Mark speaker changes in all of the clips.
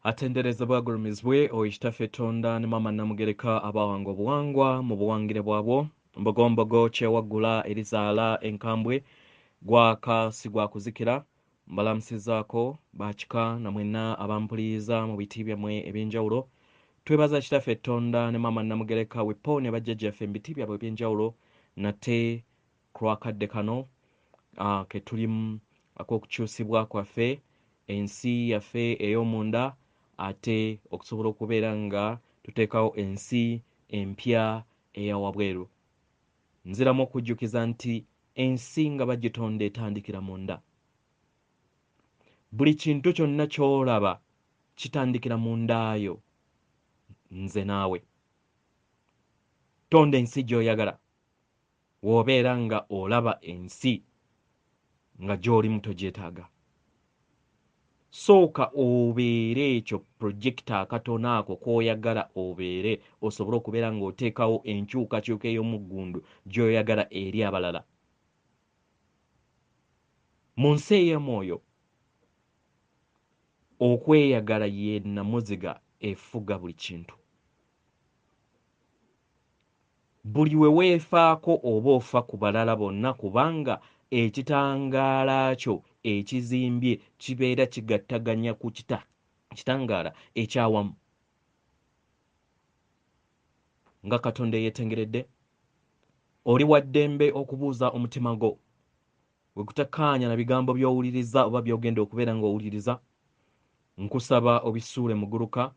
Speaker 1: atenderezebwa agulumizibwe oyitaffe Tonda ne Maama Namugereka abawanga obuwangwa mu buwangire bwabwo mbogombogo kyewaggula erizaala enkambwe gwaka si gwa kuzikira mbalamusizaako bakika na mwenna abampuliriza mu biti byammwe eby'enjawulo twebaza kitaffe Tonda ne Maama Namugereka wepo ne bajjajjaffe mu biti byabwe eby'enjawulo nate ku lwakadde kano ke tulimu ak'okukyusibwa kwaffe ensi yaffe ey'omunda ate okusobola okubeera nga tuteekawo ensi empya eyawabweru. Nziramu okujjukiza nti ensi nga bagitonda etandikira munda. Buli kintu kyonna ky'olaba kitandikira mundaayo. Nze naawe tonda ensi gy'oyagala w'obeera nga olaba ensi nga gy'oli muto gyetaaga. Sooka obeere ekyo projekita akatono ako k'oyagala obeere osobole okubeera ng'oteekawo enkyukakyuka ey'omuggundu gy'oyagala eri abalala. Mu nsi ey'omwoyo okweyagala ye nnamuziga efuga buli kintu. Buli we weefaako oba ofa ku balala bonna kubanga ekitangaala kyo ekizimbye kibeera kigattaganya ku kitangaala ekyawamu. Nga Katonda eyeetengeredde, oli wa ddembe okubuuza omutima gwo bwe gutakkaanya na bigambo by'owuliriza oba by'ogenda okubeera ng'owuliriza, nkusaba obisuule mu gguluka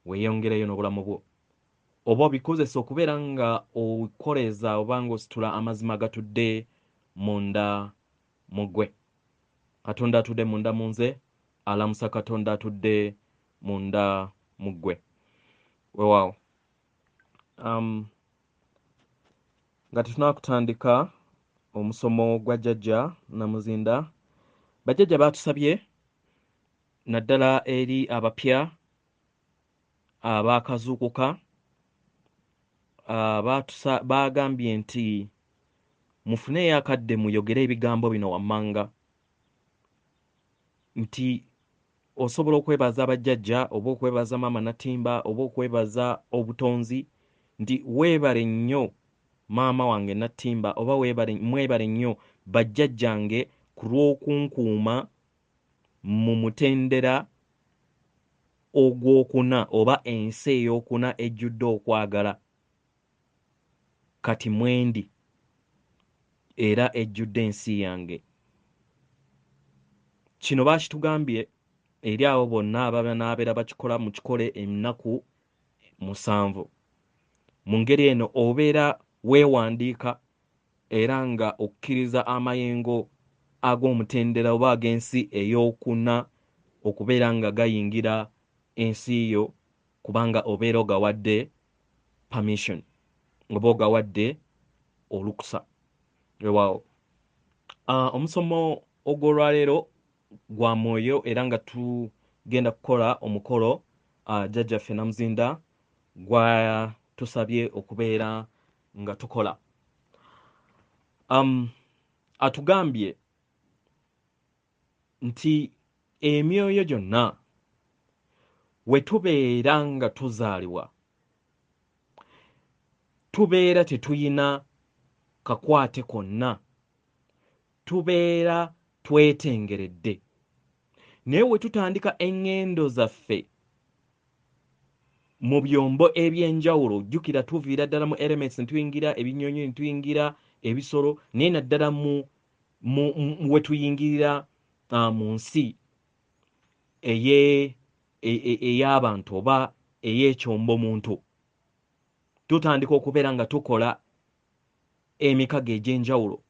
Speaker 1: weeyongereyo n'obulamu bwo. Oba obikozesa okubeera nga okoleza oba ng'ositula amazima agatudde munda mu ggwe. Katonda atudde munda mu nze, alamusa Katonda atudde munda mu ggwe. Weewaawo. Nga tetunaakutandika omusomo gwa jjajja Namuzinda, bajjajja baatusabye naddala eri abapya abaakazuukuka baagambye nti mufuneyo akadde muyogere ebigambo bino wammanga, nti osobola okwebaza abajjajja oba okwebaza Maama Natimba oba okwebaza obutonzi, nti weebale nnyo maama wange Natimba oba mwebale nnyo bajjajjange ku lw'okunkuuma mu mutendera ogwokuna oba ensi ey'okuna ejjudde okwagala. Kati mwendi era ejjudde ensi yange. Kino baakitugambye eri abo bonna abanaabeera bakikola mu kikole ennaku 7. Mu ngeri eno obeera weewandiika era nga okkiriza amayengo ag'omutendera oba ag'ensi ey'okuna okubeera nga gayingira ensi yo kubanga obeera ogawadde permission oba ogawadde olukusa. Weewaawo. Omusomo ogw'olwaleero gwa mwoyo era nga tugenda kukola omukolo jjajjaffe Namuzinda gwa tusabye okubeera nga tukola. Atugambye nti emyoyo gyonna we tubeera nga tuzaalibwa tubeera tetuyina kakwate konna, tubeera twetengeredde. Naye we tutandika eŋŋendo zaffe mu byombo eby'enjawulo, jjukira tuviira ddala mu elements ne tuyingira ebinyonyi ne tuyingira ebisolo, naye naddala we tuyingirira mu nsi ey'abantu oba ey'ekyombo muntu, tutandika okubeera nga tukola emikago egy'enjawulo,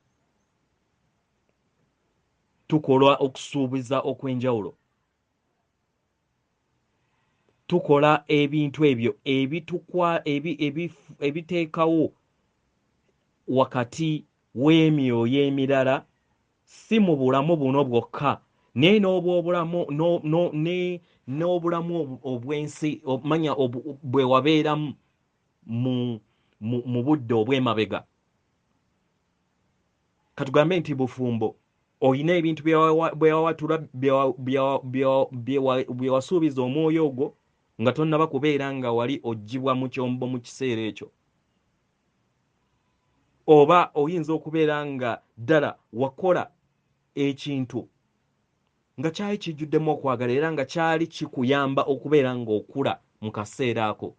Speaker 1: tukola okusuubiza okw'enjawulo, tukola ebintu ebyo ebiteekawo wakati w'emyoyo emirala, si mu bulamu buno bwokka naye n'obulamu obw'ensi omanya bwe wabeeramu mu budde obw'emabega. Katugambe nti bufumbo oyina ebintu byewawatula byewasuubiza omwoyo ogwo nga tonnaba kubeera nga wali oggibwa mu kyombo mu kiseera ekyo, oba oyinza okubeera nga ddala wakola ekintu nga kyali kijjuddemu okwagala era nga kyali kikuyamba okubeera ng'okula mu kaseera ako,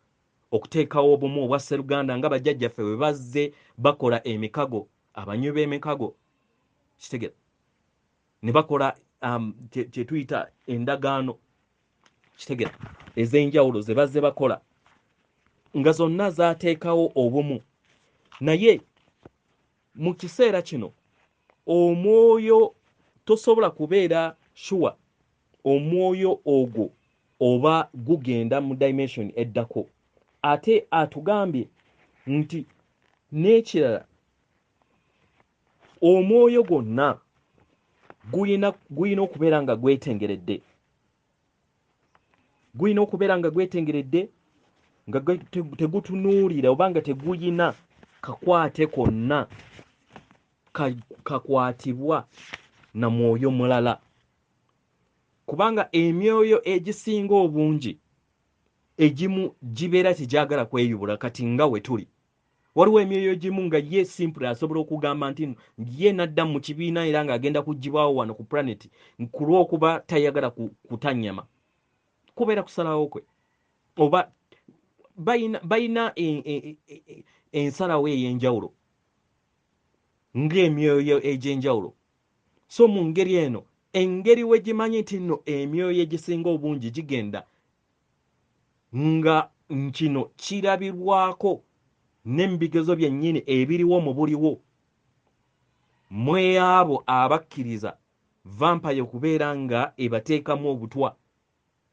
Speaker 1: okuteekawo obumu obwa sseruganda nga bajjajjaffe bwe bazze bakola emikago, abanywi b'emikago kitegera ne bakola kye tuyita endagaano kitegera ez'enjawulo ze bazze bakola nga zonna zaateekawo obumu. Naye mu kiseera kino omwoyo tosobola kubeera sure omwoyo ogwo oba gugenda mu dimension eddako. Ate atugambye nti n'ekirala omwoyo gwonna guyina okubeera nga gwetengeredde, guyina okubeera nga gwetengeredde nga tegutunuulira oba nga teguyina kakwate konna kakwatibwa na mwoyo mulala, kubanga emyoyo egisinga obungi egimu gibeera tegyagala kweyubula. Kati nga we tuli waliwo emyoyo egimu nga ye simple asobola okugamba nti ye nadda mu kibiina era ng'agenda kugibwawo wano ku planet ku lw'okuba tayagala kutanyama, kubeera kusalawo kwe, oba bayina ensalawo ey'enjawulo ng'emyoyo egy'enjawulo. So mu ngeri eno, engeri we gimanyi nti nno emyoyo egisinga obungi gigenda nga kino kirabirwako n'ebigezo byennyini ebiriwo mu buliwo mweyabo abakkiriza vampire okubeera nga ebateekamu obutwa.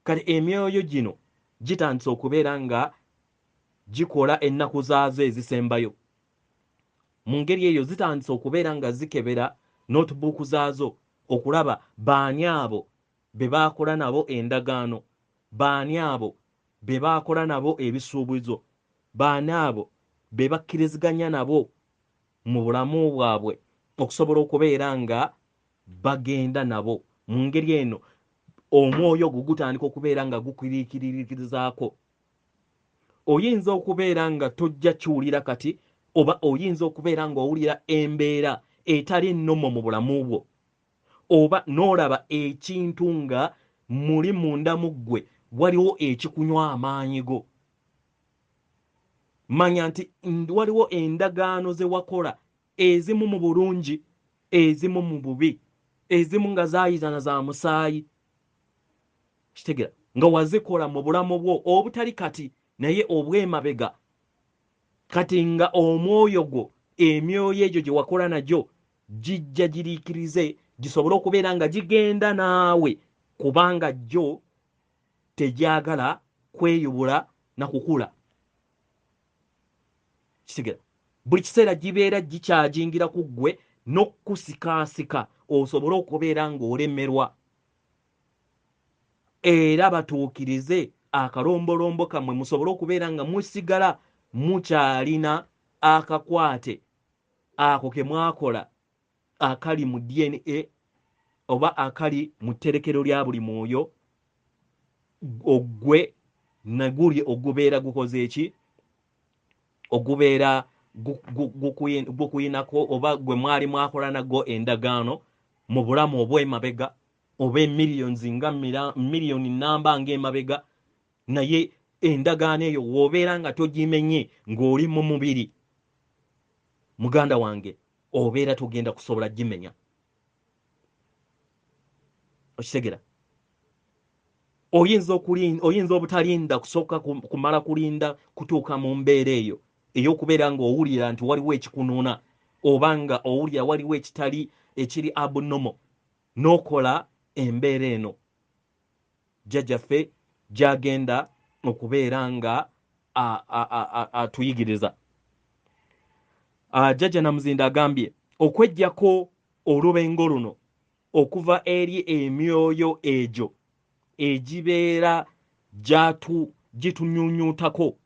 Speaker 1: Kale emyoyo gino gitandise okubeera nga gikola ennaku zaazo ezisembayo. Mu ngeri eyo zitandise okubeera nga zikebera notebook zaazo okulaba baani abo be baakola nabo endagaano, baani abo be baakola nabo ebisuubizo, baani abo be bakkiriziganya nabo mu bulamu bwabwe okusobola okubeera nga bagenda nabo. Mu ngeri eno omwoyo gwo gutandika okubeera nga gukiriikiririzaako. Oyinza okubeera nga tojja kiwulira kati, oba oyinza okubeera ng'owulira embeera etali nnomo mu bulamu bwo, oba n'olaba ekintu nga muli munda mu ggwe waliwo ekikunywa amaanyi go. Manya nti waliwo endagaano ze wakola, ezimu mu bulungi, ezimu mu bubi, ezimu nga zaayitana za musaayi, kitegera nga wazikola mu bulamu bwo obutali kati naye obw'emabega. Kati nga omwoyo gwo emyoyo egyo gye wakola nagyo gijja giriikirize gisobole okubeera nga gigenda naawe, kubanga gyo tegyagala kweyubula na kukula. Kitegera buli kiseera gibeera gikyajingira ku ggwe n'okusikaasika osobole okubeera ng'olemerwa, era batuukirize akalombolombo kammwe musobole okubeera nga musigala mukyalina akakwate ako ke mwakola akali mu DNA oba akali mu tterekero lya buli mwoyo ogwe naguli ogubeera gukoze eki, ogubeera gukuyinako oba gwe mwali mwakola nago endagaano mu bulamu obw'emabega oba emiliyoni nga miliyoni namba ng'emabega, naye endagaano eyo w'obeera nga togimenye ng'oli mu mubiri, muganda wange, obeera togenda kusobola gimenya. Okitegera? Oyinza obutalinda kusooka kumala kulinda kutuuka mu mbeera eyo ey'okubeera ng'owulira nti waliwo ekikunuuna oba nga owulira waliwo ekiri abnormal, n'okola embeera eno jjajjaffe gy'agenda okubeera nga atuyigiriza. Jjajja Namuzinda agambye okweggyako olubengo luno okuva eri emyoyo egyo egibeera gitunyunyuutako,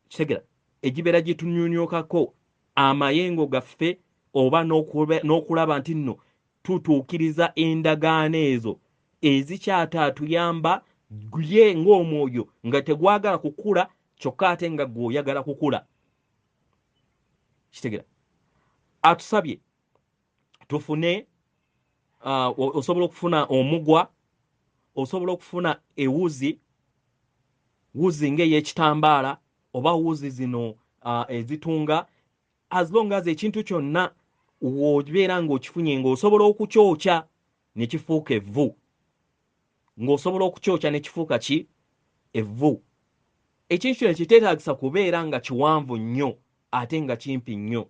Speaker 1: kitegera, egibeera gitunyunyuukako amayengo gaffe oba n'okulaba nti nno tutuukiriza endagaano ezo ezikyataatuyamba ye ng'omwoyo nga tegwagala kukula kyokka ate nga gw'oyagala kukula. Kitegera atusabye tufune osobola okufuna omugwa, osobola okufuna ewuzi ng'ey'ekitambaala oba wuzi zino ezitunga, as long as ekintu kyonna w'obeera ng'okifunye ng'osobola okukyokya ne kifuuka evvu, ng'osobola okukyokya ne kifuuka ki evvu. Ekintu kino kiteetaagisa kubeera nga kiwanvu nnyo ate nga kimpi nnyo,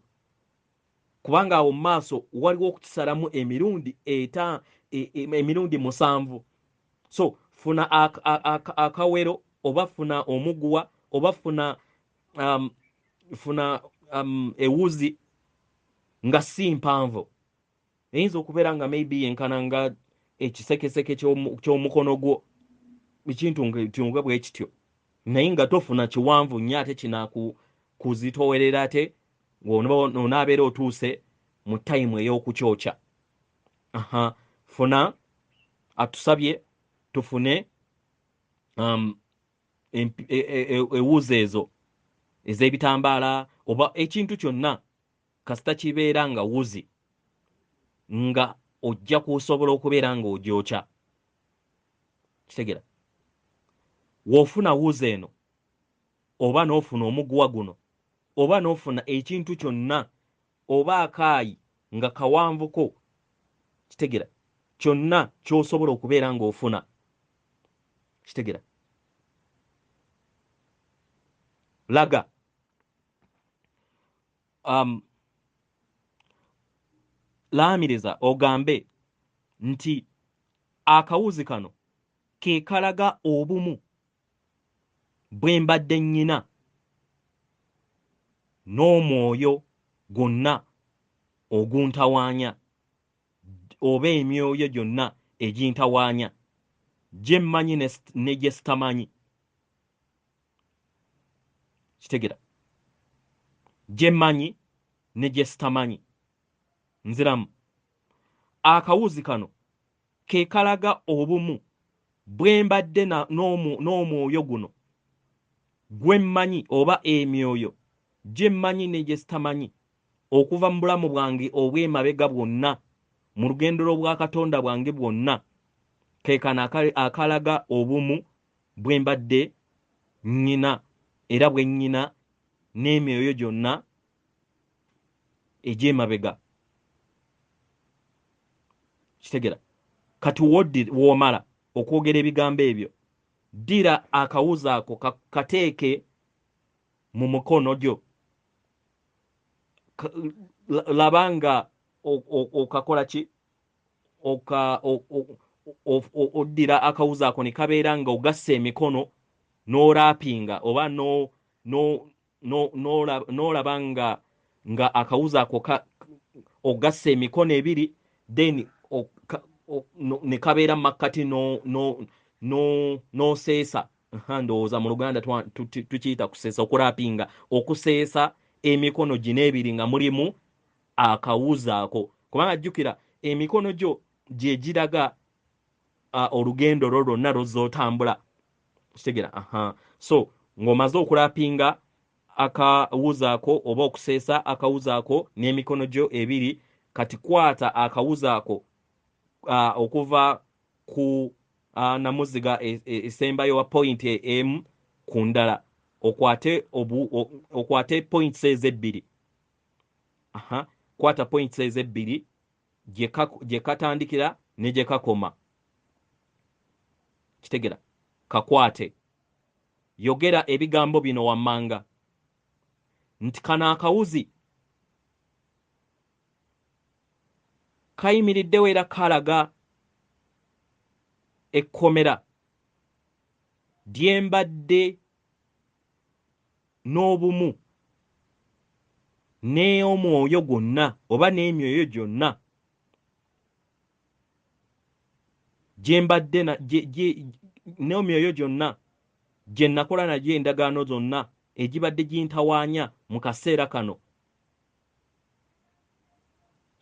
Speaker 1: kubanga awo mu maaso waliwo okukisalamu emirundi emirundi 7. So funa akawero oba funa omuguwa oba funa ewuzi nga si mpanvu. Eyinza okubeera nga maybe yenkana nga ekisekeseke ky'omukono gwo, ekintu bwe kityo, naye nga tofuna kiwanvu nnyo ate kinakuzitoowerera ate ng'onaabeera otuuse mu tayimu ey'okukyokya. Funa atusabye tufune ewuzi ezo ez'ebitambaala oba ekintu kyonna kasita kibeera nga wuzi nga ojja kusobola okubeera ng'ogyokya. Kitegera w'ofuna wuzi eno oba n'ofuna omuguwa guno oba n'ofuna ekintu kyonna oba akaayi nga kawanvuko, kitegera kyonna ky'osobola okubeera ng'ofuna. Kitegera laga laamiriza ogambe nti akawuzi kano ke kalaga obumu bwe mbadde nnyina n'omwoyo gwonna oguntawaanya oba emyoyo gyonna egintawaanya, gye mmanyi ne gye sitamanyi. Kitegera gye mmanyi ne gye sitamanyi. Nziramu akawuzi kano ke kalaga obumu bwe mbadde n'omwoyo guno gwe mmanyi oba emyoyo gye mmanyi ne gye sitamanyi okuva mu bulamu bwange obw'emabega bwonna, mu lugendo lw'obwa Katonda bwange bwonna, ke kano akalaga obumu bwe mbadde nnyina era bwe nnyina n'emyoyo gyonna egy'emabega. Kitegera kati w'omala okwogera ebigambo ebyo, ddira akawuzi ako kateeke mu mukono gyo, laba nga okakola ki, oddira akawuzi ako ne kabeera nga ogassa emikono n'olaapinga oba n'olaba nga akawuzi ako ogassa emikono ebiri, then ne kabeera mu makkati n'oseesa. Ndowooza mu Luganda tukiyita kuseesa, okulaapinga, okuseesa emikono gino ebiri nga mulimu akawuzi ako, kubanga jjukira emikono gyo gye giraga olugendo lwo lwonna lw'ozootambula. Kitegera so ng'omaze okulaapinga akawuzi ako oba okuseesa akawuzi ako n'emikono gyo ebiri, kati kwata akawuzi ako okuva ku namuziga esembayo wa point emu ku ndala, okwate points ezebbiri. Kwata points ezebbiri gye katandikira ne gye kakoma. Kitegera kakwate, yogera ebigambo bino wammanga nti kano akawuzi kayimiriddewo era kalaga ekkomera lyembadde n'obumu n'omwoyo gwonna oba n'emyoyo gyonna gyembadde n'emyoyo gyonna gye nakola nagyo endagaano zonna egibadde gintawaanya mu kaseera kano.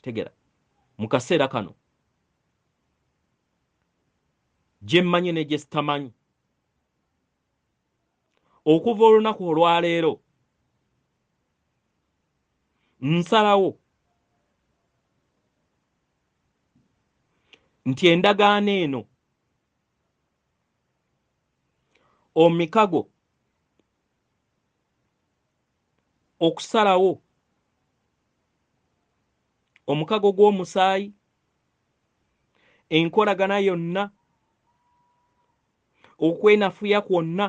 Speaker 1: Tegera mu kaseera kano gye mmanyi ne gye sitamanyi. Okuva olunaku olwaleero nsalawo nti endagaano eno omikago okusalawo omukago gw'omusaayi enkolagana yonna okwenafuya kwonna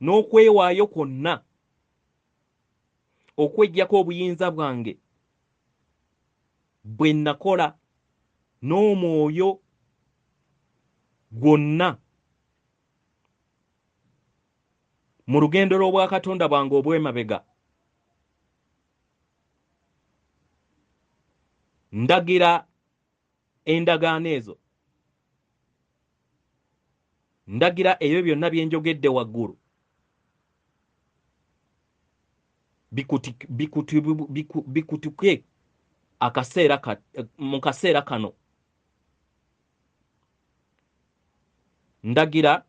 Speaker 1: n'okwewaayo kwonna okweggyako obuyinza bwange bwe nakola n'omwoyo gwonna mu lugendo lw'obwakatonda bwange obw'emabega, ndagira endagaano ezo, ndagira ebyo byonna bye njogedde waggulu bikutuke mu kaseera kano. Ndagira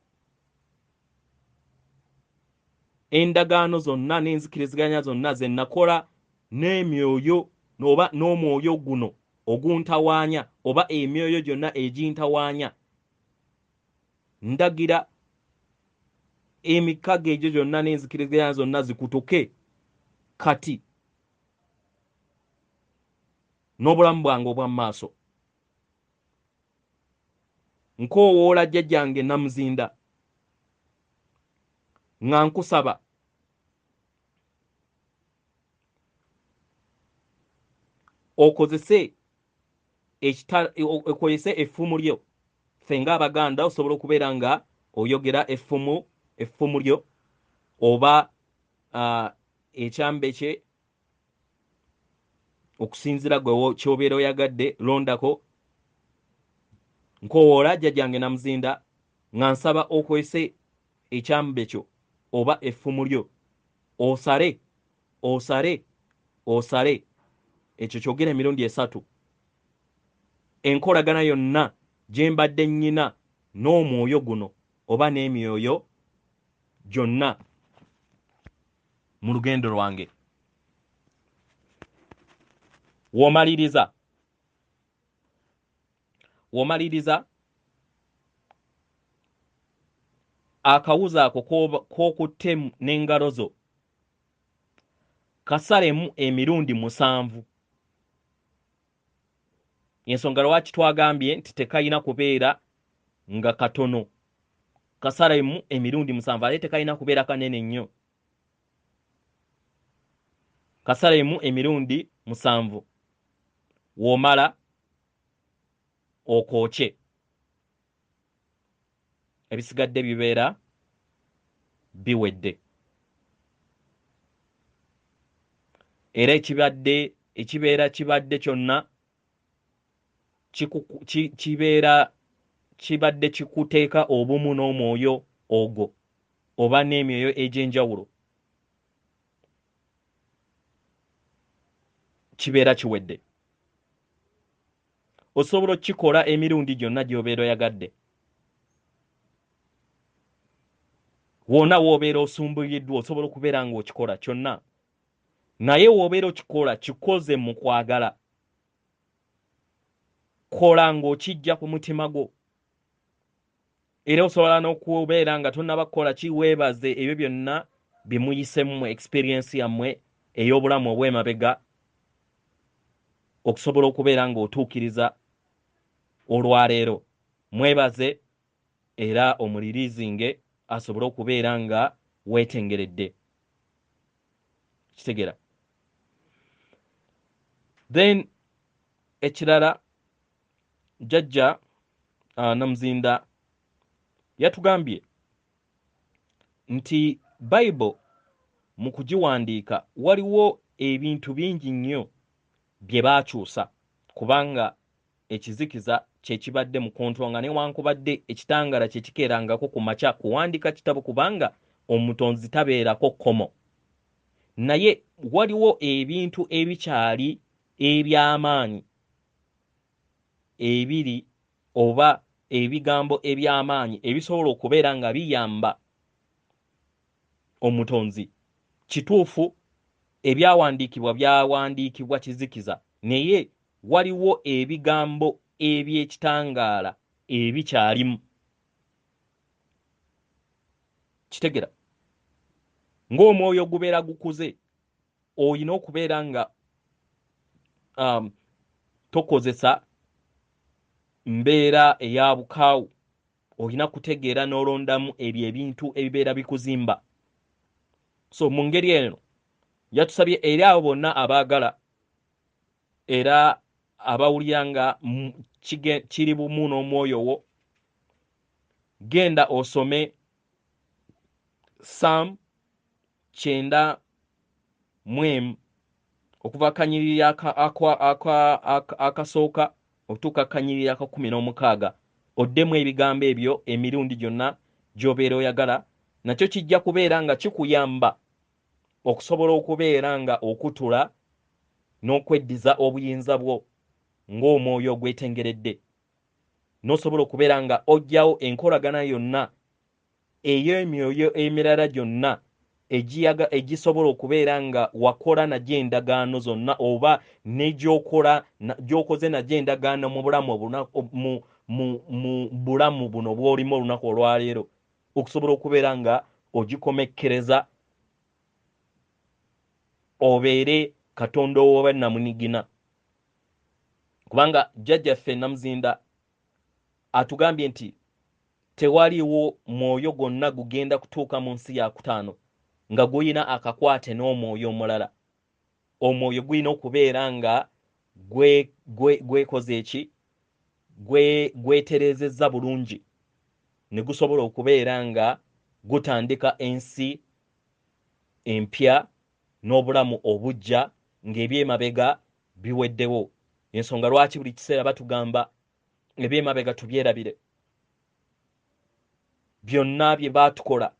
Speaker 1: endagaano zonna n'enzikiriziganya zonna ze nakola n'emyoyo oba n'omwoyo guno oguntawaanya oba emyoyo gyonna egintawaanya. Ndagira emikago egyo gyonna n'enzikiriziganya zonna zikutuke kati n'obulamu bwange obwa maaso. Nkoowoola jjajjange Namuzinda nga nkusaba okozese effumu lyo. Ffe ng'Abaganda osobola okubeera nga oyogera effumu lyo oba ekyambe kye okusinziira gwe ky'obeera oyagadde londako. Nkoowoola jjajjange Namuzinda nga nsaba okozese ekyambe kyo oba effumu lyo osale ekyo kyogera emirundi 3 enkolagana yonna gye mbadde nnyina n'omwoyo guno oba n'emyoyo gyonna mu lugendo lwange. W'omaliriza akawuzi ako k'okutte n'engalo zo kasalemu emirundi 7. Ensonga lwaki twagambye nti tekayina kubeera nga katono. Kasalemu emirundi 7 ate tekayina kubeera kanene nnyo. Kasalemu emirundi 7 w'omala okookye. Ebisigadde bibeera biwedde. Era ekibeera kibadde kyonna kibeera kibadde kikuteeka obumu n'omwoyo ogwo oba n'emyoyo egy'enjawulo, kibeera kiwedde. Osobola okukikola emirundi gyonna gy'obeera oyagadde. Wonna w'obeera osumbuyiddwa osobola okubeera ng'okikola kyonna. Naye w'obeera okikola kikoze mu kwagala. Kola ng'okijja ku mutima gwo. Era osobola n'okubeera nga tonnaba kukola weebaze ebyo byonna bimuyisemu experience yammwe ey'obulamu obw'emabega okusobola okubeera ng'otuukiriza olwaleero. Mwebaze era omuliriizinge asobole okubeera nga weetengeredde. Kitegeera. Then ekirala jjajja Namuzinda yatugambye nti Bible mu kugiwandiika waliwo ebintu bingi nnyo bye baakyusa kubanga ekizikiza kye kibadde mu kontwanga newankubadde ekitangala kye kikeerangako ku makya kuwandiika kitabo kubanga omutonzi tabeerako kkomo. Naye waliwo ebintu ebikyali eby'amaanyi ebiri oba ebigambo eby'amaanyi ebisobola okubeera nga biyamba omutonzi. Kituufu byawandiikibwa kizikiza, naye waliwo ebigambo eby'ekitangaala ebikyalimu. Kitegera ng'omwoyo gubeera gukuze, olina okubeera nga tokozesa mbeera eya bukaawu, olina kutegeera n'olondamu ebyo ebintu ebibeera bikuzimba. So mu ngeri eno yatusabye eri abo bonna abaagala era abawulira nga kiri bumu n'omwoyo wo, genda osome Psalm 91 okuva akanyiriri akasooka okutuuka akanyiriri aka 16, oddemu ebigambo ebyo emirundi gyonna gy'obeera oyagala. Nakyo kijja kubeera nga kikuyamba okusobola okubeera nga okutula n'okweddiza obuyinza bwo ng'omwoyo ogwetengeredde, n'osobola okubeera nga ojjawo enkolagana yonna ey'emyoyo emirala gyonna egisobola okubeera nga wakola nagyo endagaano zonna, oba gy'okoze nagyo endagaano mu bulamu buno bw'olimu olunaku olwaleero, okusobola okubeera nga ogikomekkereza obeere Katonda owoba namunigina. Kubanga jjajjaffe Namuzinda atugambye nti tewaliwo mwoyo gwonna gugenda kutuuka mu nsi ya kutaano nga guyina akakwate n'omwoyo omulala. Omwoyo guyina okubeera nga gwekoze eki, gweterezezza bulungi, ne gusobola okubeera nga gutandika ensi empya n'obulamu obujja ng'ebyemabega biweddewo. Ensonga lwaki buli kiseera batugamba ebyemabega tubyerabire. Byonna bye baatukola,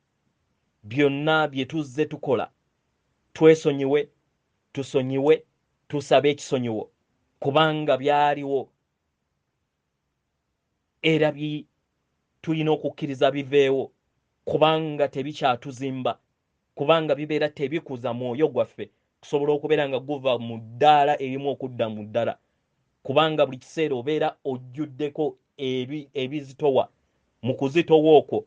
Speaker 1: byonna bye tuzze tukola, twesonyiwe, tusonyiwe, tusabe ekisonyiwo, kubanga byaliwo era tulina okukkiriza biveewo, kubanga tebikyatuzimba, kubanga bibeera tebikuza mwoyo gwaffe kusobola okubeera nga guva mu ddaala erimu okudda mu ddala, kubanga buli kiseera obeera ojjuddeko ebizitowa. Mu kuzitowa okwo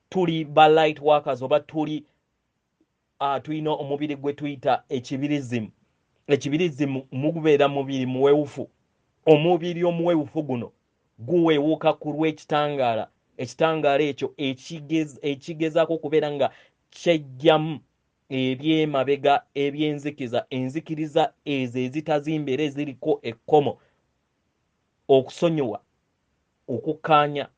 Speaker 1: tuli ba light workers oba tulina omubiri gwe tuyita ekibirizimu. Ekibirizimu mugubeera mubiri muwewufu. Omubiri omuwewufu guno guweewuka ku lw'ekitangaala. Ekitangaala ekyo ekigezaako okubeera nga kyejjamu ebyemabega ebyenzikiza, enzikiriza ezo ezitazimba era eziriko ekkomo, okusonyiwa, okukkaanya,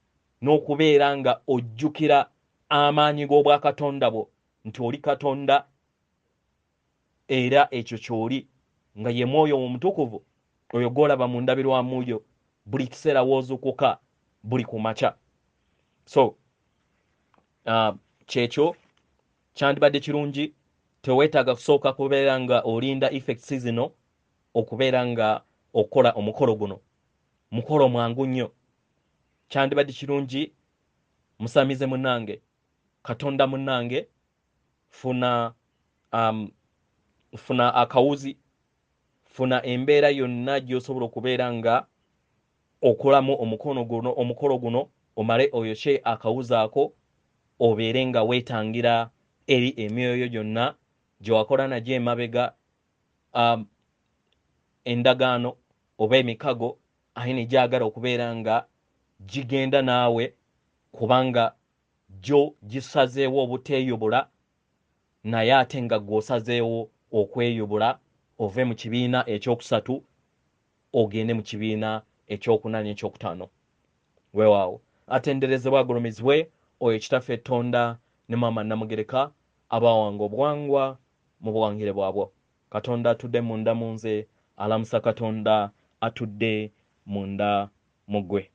Speaker 1: n'okubeera nga ojjukira amaanyi g'obwakatonda bwo nti oli Katonda era ekyo ky'oli nga ye Mwoyo Omutukuvu oyo gw'olaba mu ndabirwamu yo buli kiseera w'ozuukuka buli ku makya. So kyekyo kyandibadde kirungi, teweetaaga kusooka kubeera nga olinda effects zino okubeera nga okola omukolo guno. Mukolo mwangu nnyo. Kyandibadde kirungi musamize munnange, Katonda munnange, funa akawuzi, funa embeera yonna gy'osobola okubeera nga okolamu omukolo guno, omale oyokye akawuzi ako, obeere nga weetangira eri emyoyo gyonna gye wakola nagyo emabega endagaano oba emikago aye ne gyagala okubeera nga gigenda naawe, kubanga gyo gisazeewo obuteeyobola, naye ate nga gw'osazeewo okweyobola ove mu kibiina ekyokusatu ogende mu kibiina ekyokuna n'ekyokutaano. Weewaawo atenderezebwa agulumizibwe oyo Kitaffe Tonda ne Maama Namugereka abawanga obuwangwa mu buwangire bwabwo. Katonda atudde munda mu nze, alamusa Katonda atudde munda mu ggwe.